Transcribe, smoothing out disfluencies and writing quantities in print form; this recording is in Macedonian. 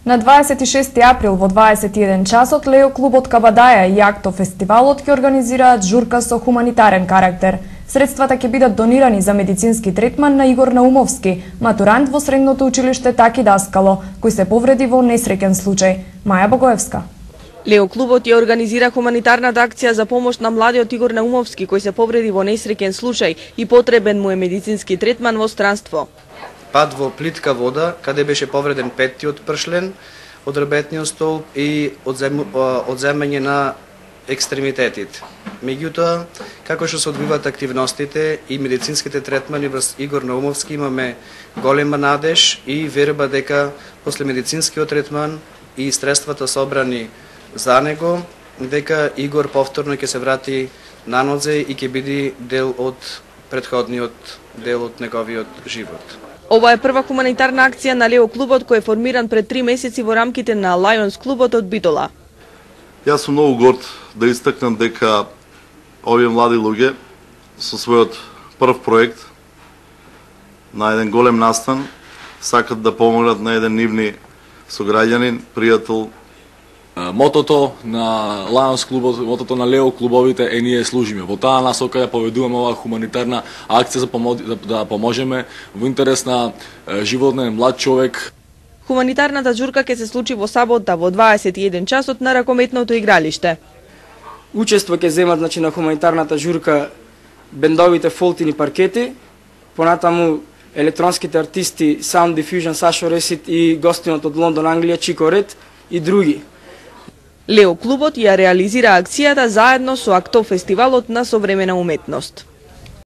На 26 април во 21 часот Лео клубот Кабадаја и Акто фестивалот ќе организираат журка со хуманитарен карактер. Средствата ќе бидат донирани за медицински третман на Игор Наумовски, матурант во средното училиште Таки Даскало, кој се повреди во несреќен случај. Маја Богоевска. Лео клубот ја организира хуманитарната акција за помош на младиот Игор Наумовски, кој се повреди во несреќен случај и потребен му е медицински третман во странство. Пад во плитка вода, каде беше повреден петтиот пршлен од ребетниот столб и одземање на екстремитетите. Меѓутоа, како што се одвиваат активностите и медицинските третмани врз Игор Наумовски, имаме голема надеж и верба дека после медицинскиот третман и средствата собрани за него, дека Игор повторно ќе се врати на нозе и ќе биде дел од претходниот дел од неговиот живот. Ова е прва хуманитарна акција на Лео клубот кој е формиран пред 3 месеци во рамките на Лајонс клубот од Битола. Јас сум многу горд да истакнам дека овие млади луѓе со својот прв проект на еден голем настан сакат да помогнат на еден нивни сограѓанин, пријател. Мотото на Лајонс клубот, мотото на Лео клубовите е ние служиме. Во таа насока ја поведуваме оваа хуманитарна акција да поможеме во интерес на живот на млад човек. Хуманитарната журка ќе се случи во сабота во 21 часот на ракометното игралиште. Учество ќе земат на хуманитарната журка бендовите Фолтини паркети, понатаму електронските артисти Sound Diffusion, Сашо Ресит и гостинот од Лондон, Англија, Чико Ред и други. Лео клубот ја реализира акцијата заедно со Акто фестивалот на современа уметност.